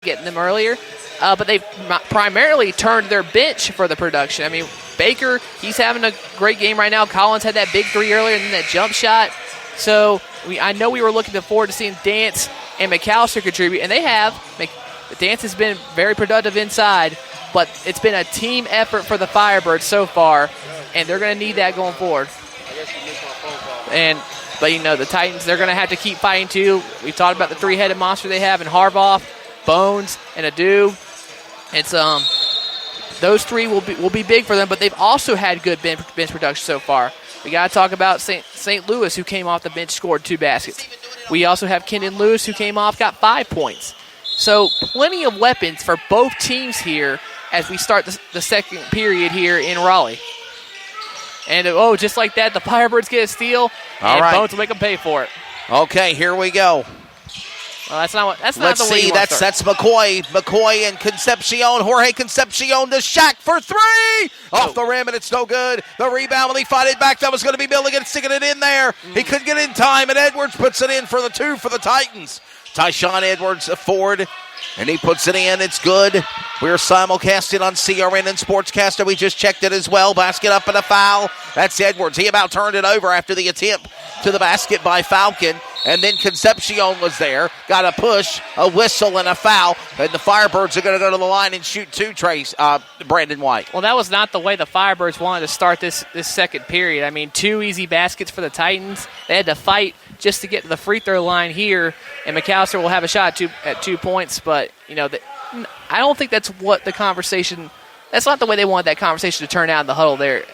getting them earlier. But they've primarily turned their bench for the production. I mean, Baker, he's having a great game right now. Collins had that big three earlier and then that jump shot. So I know we were looking forward to seeing Dance and McAllister contribute, and they have. Dance has been very productive inside, but it's been a team effort for the Firebirds so far, and they're going to need that going forward. But the Titans, they're going to have to keep fighting too. We've talked about the three-headed monster they have in Harbaugh, Bones, and Adu. It's those three will be big for them, but they've also had good bench production so far. We got to talk about St. Louis, who came off the bench, scored 2 baskets. We also have Kendon Lewis, who came off, got 5 points. So plenty of weapons for both teams here as we start the second period here in Raleigh. And just like that, the Firebirds get a steal, and Bones will make them pay for it. Okay, here we go. Well, that's not the way you want to start. That's McCoy. McCoy and Concepcion. Jorge Concepcion to Shaq for 3. Off the rim, and it's no good. The rebound, when he fought it back, that was going to be Milligan sticking it in there. He couldn't get in time, and Edwards puts it in for the 2 for the Titans. Tyshawn Edwards, a forward, and he puts it in. It's good. We're simulcasting on CRN and Sportscaster. We just checked it as well. Basket up and a foul. That's Edwards. He about turned it over after the attempt to the basket by Falcon. And then Concepcion was there. Got a push, a whistle, and a foul. And the Firebirds are going to go to the line and shoot 2, Brandon White. Well, that was not the way the Firebirds wanted to start this second period. I mean, 2 easy baskets for the Titans. They had to fight just to get to the free throw line here. And McAllister will have a shot at 2 points. But, I don't think that's what the conversation – that's not the way they wanted that conversation to turn out in the huddle there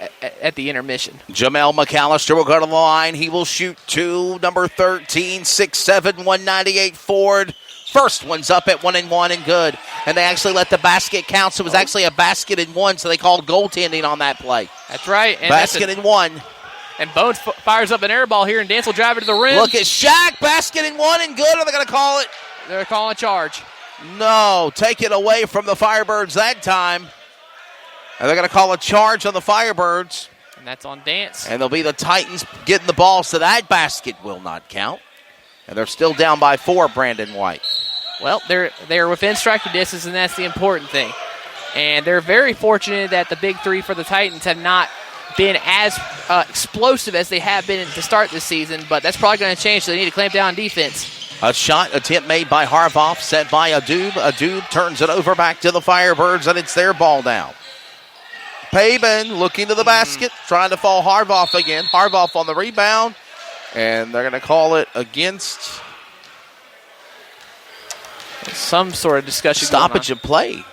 at the intermission. Jamel McAllister will go to the line. He will shoot 2, number 13, 6'7", 198 forward. First one's up at 1-1 and good. And they actually let the basket count, so it was actually a basket and 1, so they called goaltending on that play. That's right. And basket and 1. And Bones fires up an air ball here, and Dance will drive it to the rim. Look at Shaq, basket and 1 and good. Are they going to call it? They're calling a charge. No, take it away from the Firebirds that time. And they're going to call a charge on the Firebirds. And that's on Dance. And they'll be the Titans getting the ball, so that basket will not count. And they're still down by 4, Brandon White. Well, they're within striking distance, and that's the important thing. And they're very fortunate that the big 3 for the Titans have not been as explosive as they have been to start this season, but that's probably going to change, so they need to clamp down on defense. A shot attempt made by Harbaugh, set by Adoob. Adoob turns it over back to the Firebirds, and it's their ball down. Paben looking to the basket, trying to fall Harbaugh again. Harbaugh on the rebound, and they're going to call it against some sort of discussion. Stoppage of play.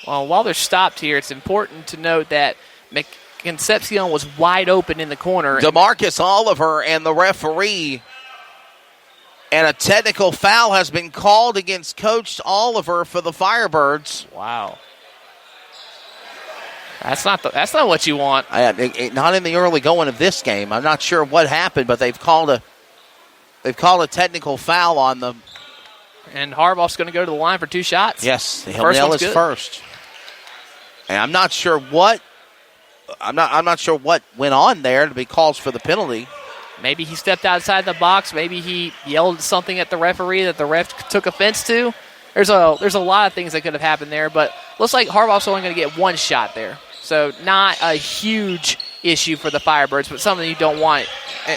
Well, while they're stopped here, it's important to note that Concepcion was wide open in the corner. DeMarcus Oliver and the referee, and a technical foul has been called against Coach Oliver for the Firebirds. Wow. That's not what you want. Not in the early going of this game. I'm not sure what happened, but they've called a technical foul on them. And Harbaugh's going to go to the line for 2 shots. Yes, he'll nail his first. And I'm not sure what went on there to be called for the penalty. Maybe he stepped outside the box. Maybe he yelled something at the referee that the ref took offense to. There's a lot of things that could have happened there, but looks like Harbaugh's only going to get 1 shot there. So not a huge issue for the Firebirds, but something you don't want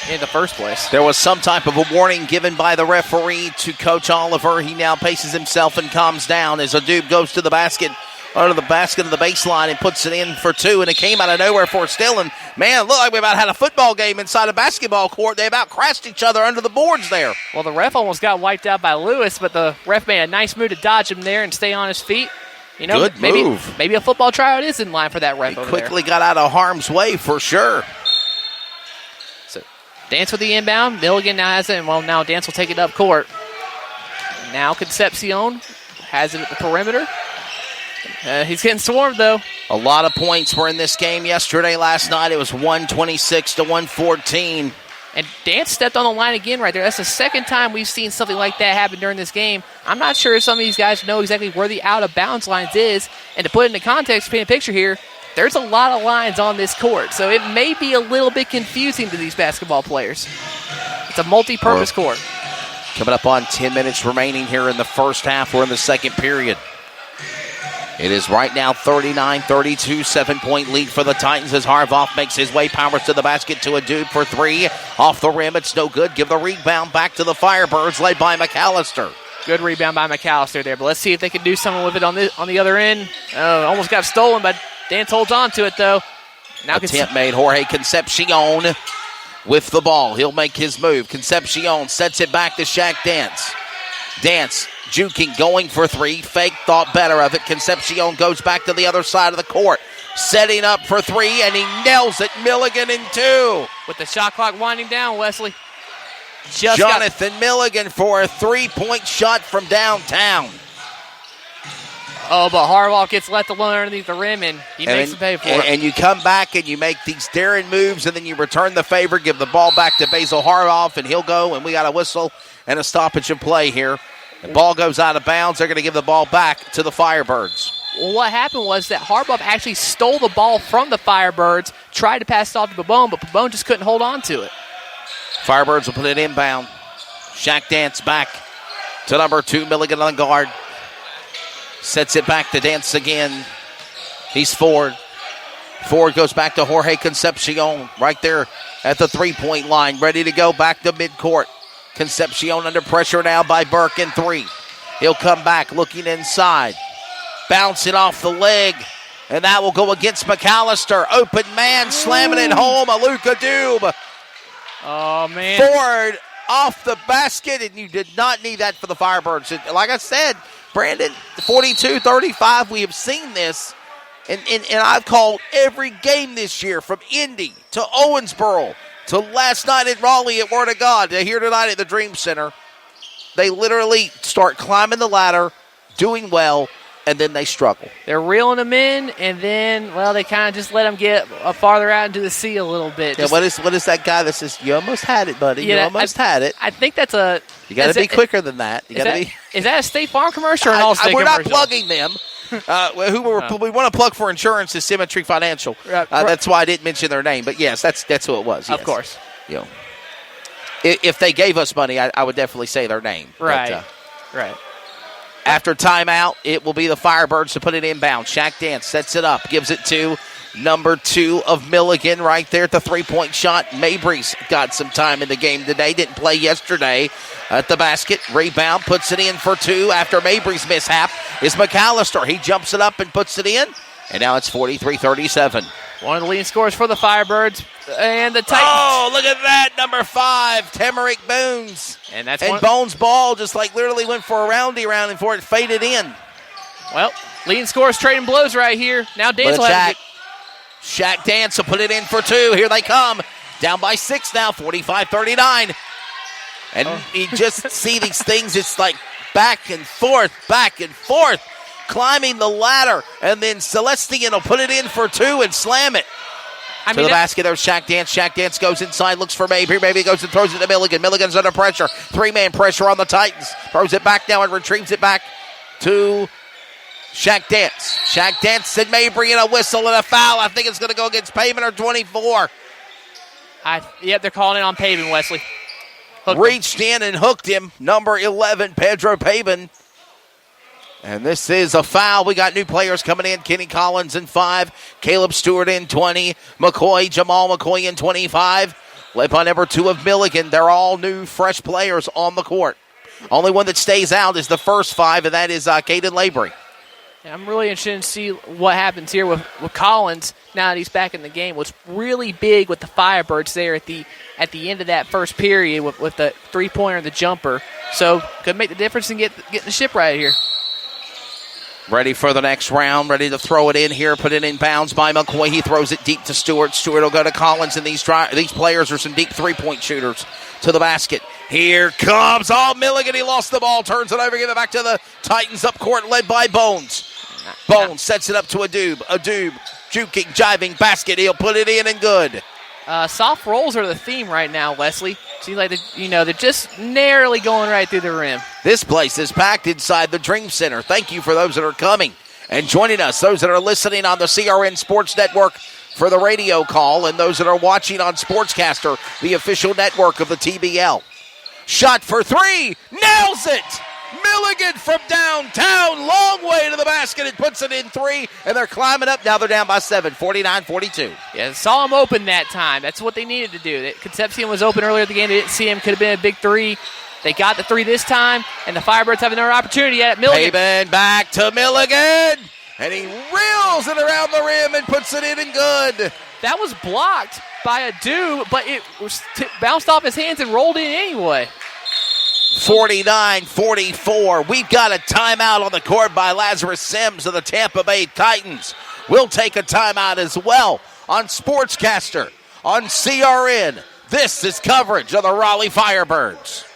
in the first place. There was some type of a warning given by the referee to Coach Oliver. He now paces himself and calms down as Adoob goes to the basket, under the basket of the baseline, and puts it in for 2, and it came out of nowhere for Stillin. Man, look like we about had a football game inside a basketball court. They about crashed each other under the boards there. Well, the ref almost got wiped out by Lewis, but the ref made a nice move to dodge him there and stay on his feet. Good move. Maybe a football tryout is in line for that ref he over there. Quickly got out of harm's way for sure. So Dance with the inbound. Milligan now has it, and now Dance will take it up court. Now Concepcion has it at the perimeter. He's getting swarmed, though. A lot of points were in this game yesterday. Last night it was 126 to 114. And Dance stepped on the line again right there. That's the second time we've seen something like that happen during this game. I'm not sure if some of these guys know exactly where the out-of-bounds lines is. And to put it into context, paint a picture here, there's a lot of lines on this court. So it may be a little bit confusing to these basketball players. It's a multi-purpose court. Coming up on 10 minutes remaining here in the first half. We're in the second period. It is right now 39-32, 7-point lead for the Titans as Harbaugh makes his way, powers to the basket to a dude for three. Off the rim, it's no good. Give the rebound back to the Firebirds, led by McAllister. Good rebound by McAllister there, but let's see if they can do something with it on the other end. Almost got stolen, but Dance holds on to it, though. Now attempt made. Jorge Concepcion with the ball. He'll make his move. Concepcion sets it back to Shaq Dance. Dance juking, going for three. Fake, thought better of it. Concepcion goes back to the other side of the court. Setting up for three, and he nails it. Milligan in two. With the shot clock winding down, Wesley. Jonathan Milligan for a three-point shot from downtown. Oh, but Harbaugh gets left alone underneath the rim, and he makes him pay for it. And you come back and you make these daring moves, and then you return the favor, give the ball back to Basil Harbaugh, and he'll go, and we got a whistle and a stoppage of play here. The ball goes out of bounds. They're going to give the ball back to the Firebirds. Well, what happened was that Harbaugh actually stole the ball from the Firebirds, tried to pass it off to Pabon, but Pabon just couldn't hold on to it. Firebirds will put it inbound. Shaq Dance back to number 2, Milligan on the guard. Sets it back to Dance again. He's forward. Forward goes back to Jorge Concepcion right there at the three-point line. Ready to go back to midcourt. Concepcion under pressure now by Burke in three. He'll come back looking inside. Bounce it off the leg. And that will go against McAllister. Open man slamming it home. Aluka Doob. Oh, man. Forward off the basket, and you did not need that for the Firebirds. Like I said, Brandon, 42-35, we have seen this, and I've called every game this year from Indy to Owensboro to last night at Raleigh at Word of God to here tonight at the Dream Center. They literally start climbing the ladder, doing well, and then they struggle. They're reeling them in, and then, well, they kind of just let them get farther out into the sea a little bit. Yeah, what is that guy that says, you almost had it, buddy? Yeah, you almost had it. I think that's a... You got to be quicker than that. You got to be. Is that a State Farm commercial or an Allstate commercial? We're not plugging them. We want to plug for insurance is Symmetry Financial. That's why I didn't mention their name. But yes, that's who it was. Yes. Of course. You know, if they gave us money, I would definitely say their name. Right. Right. After timeout, it will be the Firebirds to put it inbound. Shaq Dance sets it up, gives it to number 2 of Milligan right there at the three-point shot. Mabry's got some time in the game today. Didn't play yesterday at the basket. Rebound, puts it in for 2 after Mabry's mishap is McAllister. He jumps it up and puts it in, and now it's 43-37. One of the leading scorers for the Firebirds and the Titans. Oh, look at that, number 5, Tamarick Boons. And Bones' ball just like literally went for a roundy round and before it faded in. Well, leading scorers trading blows right here. Now Dance will have to get... Shaq Dance will put it in for 2. Here they come. Down by 6 now, 45-39. And you just see these things. It's like back and forth, climbing the ladder. And then Celestian will put it in for 2 and slam it. To the basket, there's Shaq Dance. Shaq Dance goes inside, looks for Mabry. Mabry goes and throws it to Milligan. Milligan's under pressure. 3-man pressure on the Titans. Throws it back now and retrieves it back to Shaq Dance. Shaq Dance and Mabry and a whistle and a foul. I think it's going to go against Pavin or 24. They're calling it on Pavin, Wesley. Reached in and hooked him. Number 11, Pedro Pavin. And this is a foul. We got new players coming in. Kenny Collins in 5. Caleb Stewart in 20. Jamal McCoy in 25. Led by number 2 of Milligan. They're all new, fresh players on the court. Only one that stays out is the first 5, and that is Caden Lavery. Yeah, I'm really interested to see what happens here with Collins now that he's back in the game. What's really big with the Firebirds there at the end of that first period with the three-pointer and the jumper. So could make the difference in getting the ship right here. Ready for the next round, ready to throw it in here, put it in bounds by McCoy. He throws it deep to Stewart. Stewart will go to Collins, and these players are some deep three-point shooters to the basket. Here comes Milligan. He lost the ball, turns it over, give it back to the Titans up court, led by Bones. Bones sets it up to Adoob. Adoob, juking, jiving, basket. He'll put it in and good. Soft rolls are the theme right now, Wesley. Seems like they're just narrowly going right through the rim. This place is packed inside the Dream Center. Thank you for those that are coming and joining us, those that are listening on the CRN Sports Network for the radio call, and those that are watching on Sportscaster, the official network of the TBL. Shot for three. Nails it. Milligan from downtown. Long way to the basket. It puts it in three, and they're climbing up. Now they're down by 7, 49-42. Yeah, saw him open that time. That's what they needed to do. Concepcion was open earlier in the game. They didn't see him. Could have been a big three. They got the three this time, and the Firebirds have another opportunity at Milligan. Paben back to Milligan, and he reels it around the rim and puts it in and good. That was blocked by a dude, but it was bounced off his hands and rolled in anyway. 49-44. We've got a timeout on the court by Lazarus Sims of the Tampa Bay Titans. We'll take a timeout as well on Sportscaster, on CRN. This is coverage of the Raleigh Firebirds.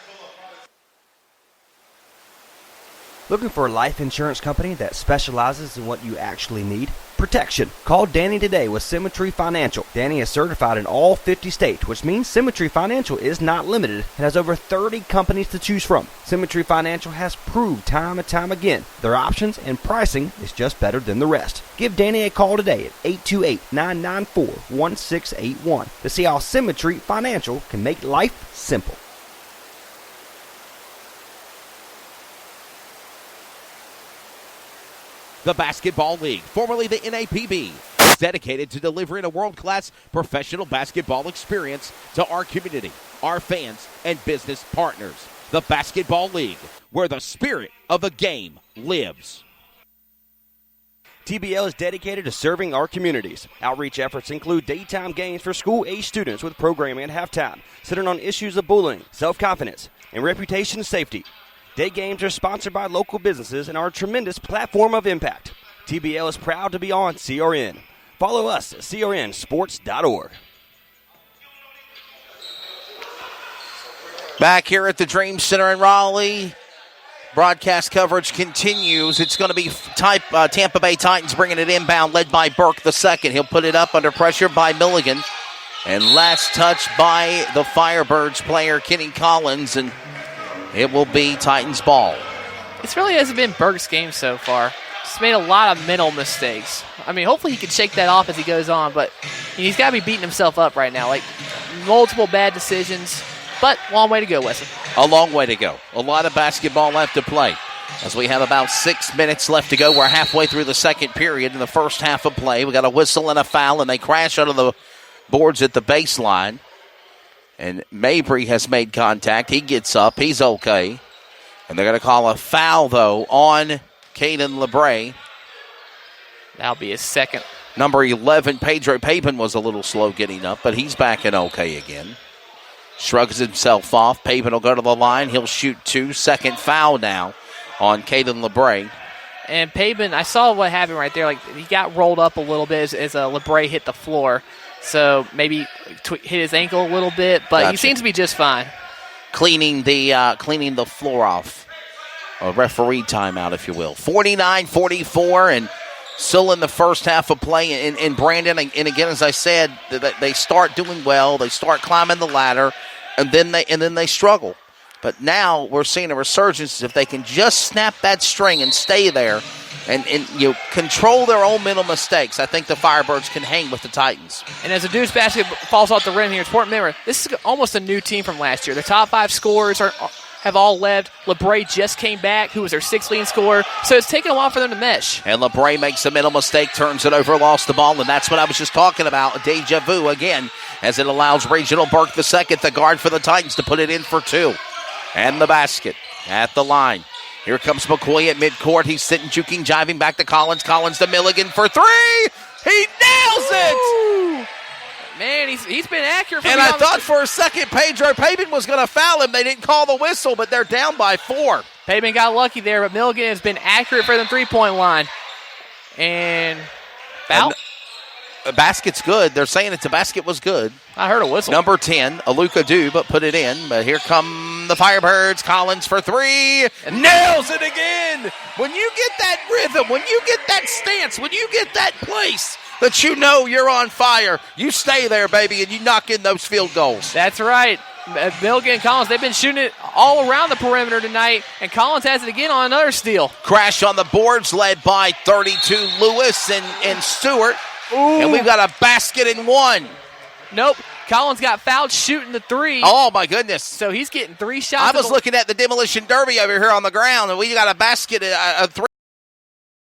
Looking for a life insurance company that specializes in what you actually need? Protection. Call Danny today with Symmetry Financial. Danny is certified in all 50 states, which means Symmetry Financial is not limited and has over 30 companies to choose from. Symmetry Financial has proved time and time again their options and pricing is just better than the rest. Give Danny a call today at 828-994-1681 to see how Symmetry Financial can make life simple. The Basketball League, formerly the NAPB, is dedicated to delivering a world-class professional basketball experience to our community, our fans, and business partners. The Basketball League, where the spirit of the game lives. TBL is dedicated to serving our communities. Outreach efforts include daytime games for school-age students with programming at halftime, centered on issues of bullying, self-confidence, and reputation safety. Day games are sponsored by local businesses and are a tremendous platform of impact. TBL is proud to be on CRN. Follow us at crnsports.org. Back here at the Dream Center in Raleigh, broadcast coverage continues. It's going to be Tampa Bay Titans bringing it inbound, led by Burke the second. He'll put it up under pressure by Milligan. And last touch by the Firebirds player, Kenny Collins, and it will be Titans ball. This really hasn't been Burke's game so far. He's made a lot of mental mistakes. I mean, hopefully he can shake that off as he goes on, but he's got to be beating himself up right now. Like, multiple bad decisions, but long way to go, Wesley. A long way to go. A lot of basketball left to play. As we have about 6 minutes left to go, we're halfway through the second period in the first half of play. We got a whistle and a foul, and they crash under the boards at the baseline. And Mabry has made contact. He gets up. He's okay. And they're going to call a foul, though, on Caden LeBray. That'll be his second. Number 11, Pedro Papen, was a little slow getting up, but he's back in okay again. Shrugs himself off. Papen will go to the line. He'll shoot two. Second foul now on Caden LeBray. And Papen, I saw what happened right there. Like, he got rolled up a little bit as LeBray hit the floor. So maybe hit his ankle a little bit, but He seems to be just fine. Cleaning the floor off. A referee timeout, if you will. 49-44, and still in the first half of play. And Brandon, and again, as I said, they start doing well. They start climbing the ladder, and then they struggle. But now we're seeing a resurgence. If they can just snap that string and stay there, and control their own mental mistakes, I think the Firebirds can hang with the Titans. And as the Deuce basket falls off the rim here, it's important to remember, this is almost a new team from last year. Their top 5 scorers have all left. LeBray just came back, who was their 6th leading scorer. So it's taken a while for them to mesh. And LeBray makes a mental mistake, turns it over, lost the ball, and that's what I was just talking about. Deja vu again, as it allows Regional Burke the second, the guard for the Titans, to put it in for two. And the basket at the line. Here comes McCoy at midcourt. He's sitting, juking, jiving back to Collins. Collins to Milligan for three. He nails it! Ooh. Man, he's been accurate. And I thought for a second Pedro Papen was going to foul him. They didn't call the whistle, but they're down by 4. Papen got lucky there, but Milligan has been accurate for the three-point line. And foul? The basket's good. They're saying the basket was good. I heard a whistle. Number 10, Aluka Du, but put it in. But here come the Firebirds. Collins for three. And nails it again. When you get that rhythm, when you get that stance, when you get that place that you know you're on fire, you stay there, baby, and you knock in those field goals. That's right. Milligan and Collins, they've been shooting it all around the perimeter tonight, and Collins has it again on another steal. Crash on the boards led by 32 Lewis and Stewart. Ooh. And we've got a basket and one. Nope. Collins got fouled shooting the three. Oh, my goodness. So he's getting 3 shots. I was looking at the demolition derby over here on the ground, and we got a basket, a three.